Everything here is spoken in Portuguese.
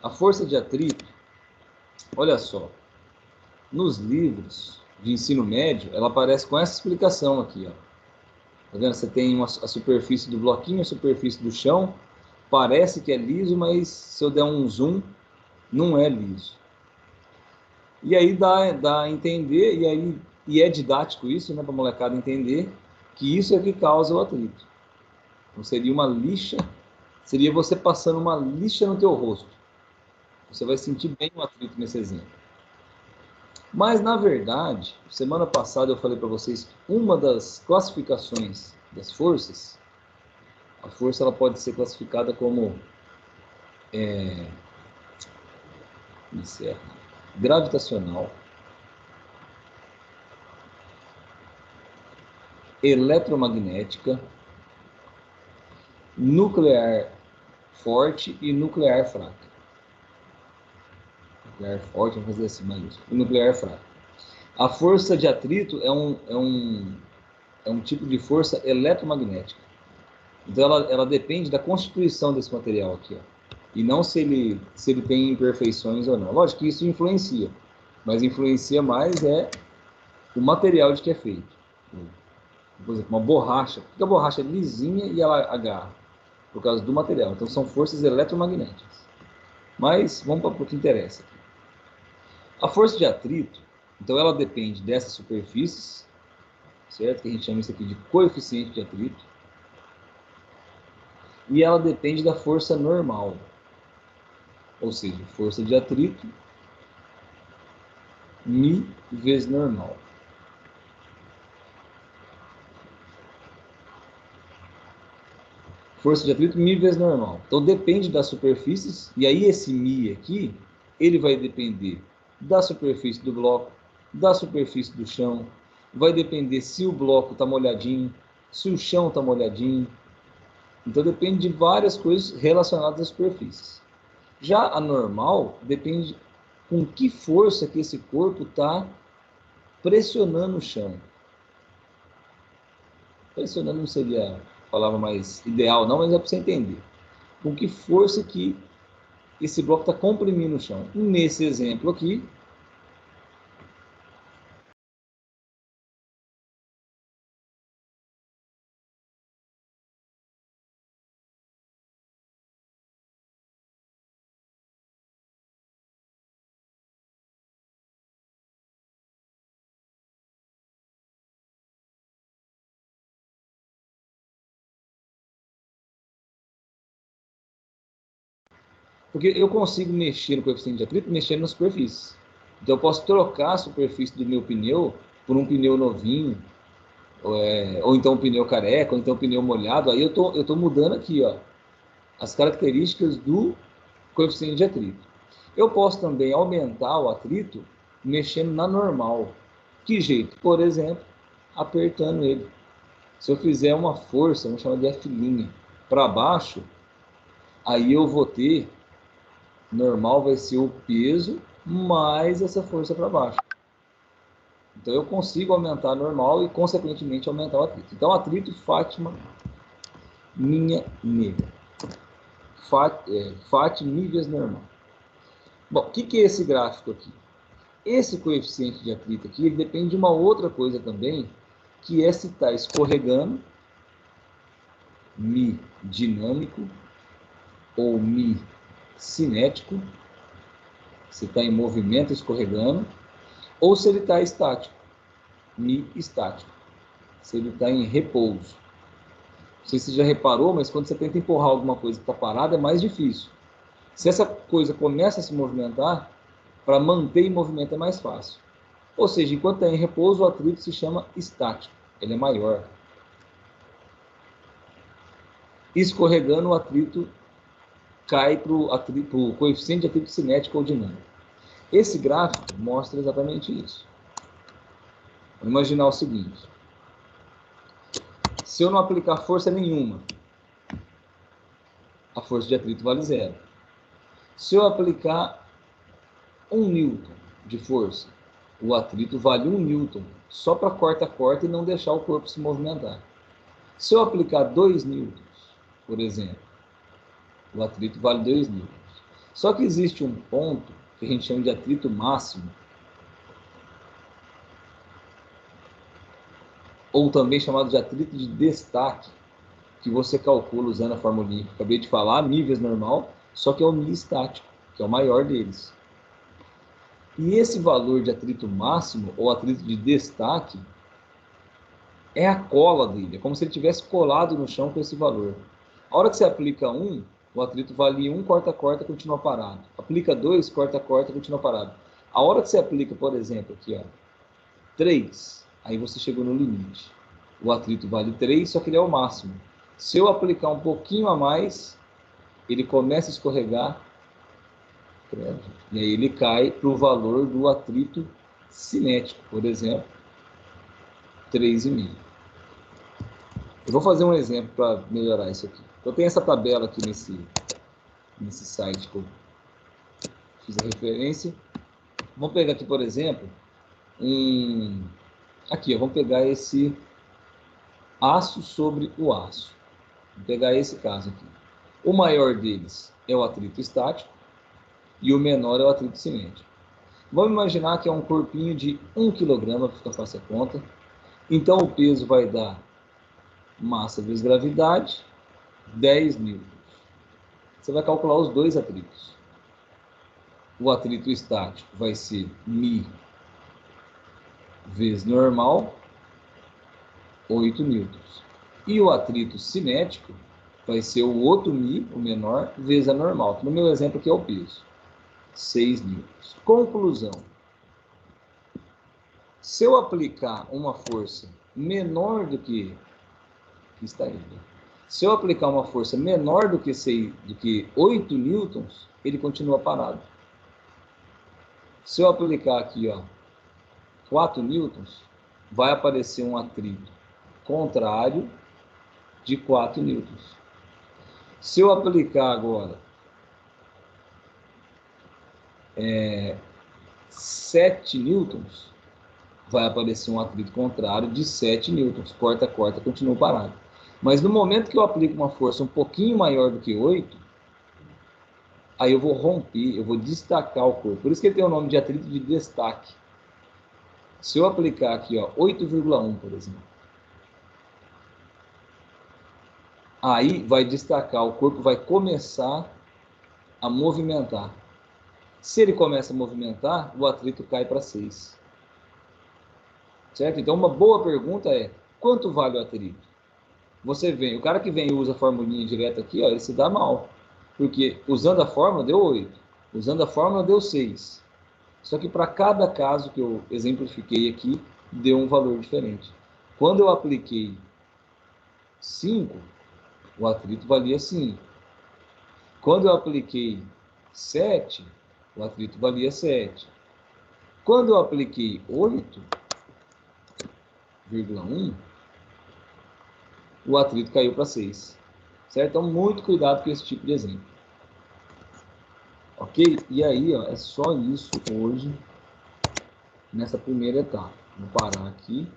A força de atrito, olha só, nos livros de ensino médio, ela aparece com essa explicação aqui, ó. Tá vendo? Você tem a superfície do bloquinho, a superfície do chão, parece que é liso, mas se eu der um zoom, não é liso. E aí dá a entender, e é didático isso, né, para a molecada entender, que isso é que causa o atrito. Então seria uma lixa, seria você passando uma lixa no teu rosto. Você vai sentir bem o atrito nesse exemplo. Mas, na verdade, semana passada eu falei para vocês que uma das classificações das forças, a força ela pode ser classificada como gravitacional, eletromagnética, nuclear forte e nuclear fraca. Nuclear forte, vamos fazer assim, mas e nuclear fraca. A força de atrito é um tipo de força eletromagnética. Então ela depende da constituição desse material aqui, ó. E não se ele tem imperfeições ou não. Lógico que isso influencia, mas influencia mais o material de que é feito. Por exemplo, uma borracha. Por que a borracha é lisinha e ela agarra? Por causa do material. Então são forças eletromagnéticas. Mas vamos para o que interessa aqui. A força de atrito, então ela depende dessas superfícies, certo? Que a gente chama isso aqui de coeficiente de atrito. E ela depende da força normal. Ou seja, força de atrito, μ vezes normal. Força de atrito, μ vezes normal. Então depende das superfícies, e aí esse μ aqui, ele vai depender da superfície do bloco, da superfície do chão, vai depender se o bloco está molhadinho, se o chão está molhadinho. Então depende de várias coisas relacionadas às superfícies. Já a normal depende com que força que esse corpo está pressionando o chão. Pressionando não seria a palavra mais ideal, não, mas é para você entender. Com que força que esse bloco está comprimindo o chão. Nesse exemplo aqui, porque eu consigo mexer no coeficiente de atrito mexendo nas superfícies. Então eu posso trocar a superfície do meu pneu por um pneu novinho, ou então um pneu careca, ou então um pneu molhado. Aí eu tô mudando aqui, ó, as características do coeficiente de atrito. Eu posso também aumentar o atrito mexendo na normal. Que jeito? Por exemplo, apertando ele. Se eu fizer uma força, vamos chamar de F', para baixo, aí eu vou ter, normal vai ser o peso mais essa força para baixo. Então eu consigo aumentar a normal e, consequentemente, aumentar o atrito. Então, atrito, Fátima, minha negra. Fat níveis normal. Bom, o que é esse gráfico aqui? Esse coeficiente de atrito aqui, ele depende de uma outra coisa também, que é se está escorregando, μ dinâmico, ou μ cinético, se está em movimento escorregando, ou se ele está estático, μ estático, se ele está em repouso. Não sei se você já reparou, mas quando você tenta empurrar alguma coisa que está parada, é mais difícil. Se essa coisa começa a se movimentar, para manter em movimento é mais fácil. Ou seja, enquanto está em repouso, o atrito se chama estático, ele é maior. Escorregando, o atrito cai para o coeficiente de atrito cinético ou dinâmico. Esse gráfico mostra exatamente isso. Vamos imaginar o seguinte: se eu não aplicar força nenhuma, a força de atrito vale 0. Se eu aplicar 1 newton de força, o atrito vale 1 newton, só para corta-corta e não deixar o corpo se movimentar. Se eu aplicar 2 newtons, por exemplo, o atrito vale 2 newtons. Só que existe um ponto que a gente chama de atrito máximo, ou também chamado de atrito de destaque, que você calcula usando a formulinha que eu acabei de falar, níveis normal, só que é o Mi estático, que é o maior deles. E esse valor de atrito máximo, ou atrito de destaque, é a cola dele, é como se ele tivesse colado no chão com esse valor. A hora que você aplica 1, o atrito vale 1, corta, continua parado. Aplica 2, corta, continua parado. A hora que você aplica, por exemplo, aqui, ó, 3, aí você chegou no limite. O atrito vale 3, só que ele é o máximo. Se eu aplicar um pouquinho a mais, ele começa a escorregar, e aí ele cai para o valor do atrito cinético, por exemplo, 3,5. Eu vou fazer um exemplo para melhorar isso aqui. Eu tenho essa tabela aqui nesse site que eu fiz a referência. Vamos pegar aqui, por exemplo, aqui, ó, vamos pegar esse aço sobre o aço. Vou pegar esse caso aqui. O maior deles é o atrito estático e o menor é o atrito cinético. Vamos imaginar que é um corpinho de 1 kg, para ficar fácil a conta. Então, o peso vai dar massa vezes gravidade, 10 newtons. Você vai calcular os dois atritos. O atrito estático vai ser Mi vezes normal, 8 newtons. E o atrito cinético vai ser o outro Mi, o menor, vezes a normal, que no meu exemplo aqui é o peso, 6 newtons. Conclusão. Se eu aplicar uma força menor do que está aí, se eu aplicar uma força menor do que 8 newtons, ele continua parado. Se eu aplicar aqui, ó, 4 newtons, vai aparecer um atrito contrário de 4 newtons. Se eu aplicar agora 7 newtons, vai aparecer um atrito contrário de 7 newtons. Corta, continua parado. Mas no momento que eu aplico uma força um pouquinho maior do que 8, aí eu vou romper, eu vou destacar o corpo. Por isso que ele tem o nome de atrito de destaque. Se eu aplicar aqui, ó, 8,1, por exemplo, aí vai destacar, o corpo vai começar a movimentar. Se ele começa a movimentar, o atrito cai para 6. Certo? Então, uma boa pergunta é, quanto vale o atrito? Você vem, o cara que vem e usa a formulinha direta aqui, ó, ele se dá mal. Porque usando a fórmula deu 8. Usando a fórmula deu 6. Só que para cada caso que eu exemplifiquei aqui, deu um valor diferente. Quando eu apliquei 5, o atrito valia 5. Quando eu apliquei 7, o atrito valia 7. Quando eu apliquei 8,1, o atrito caiu para 6. Certo? Então, muito cuidado com esse tipo de exemplo. Ok? E aí, ó, é só isso hoje, nessa primeira etapa. Vou parar aqui.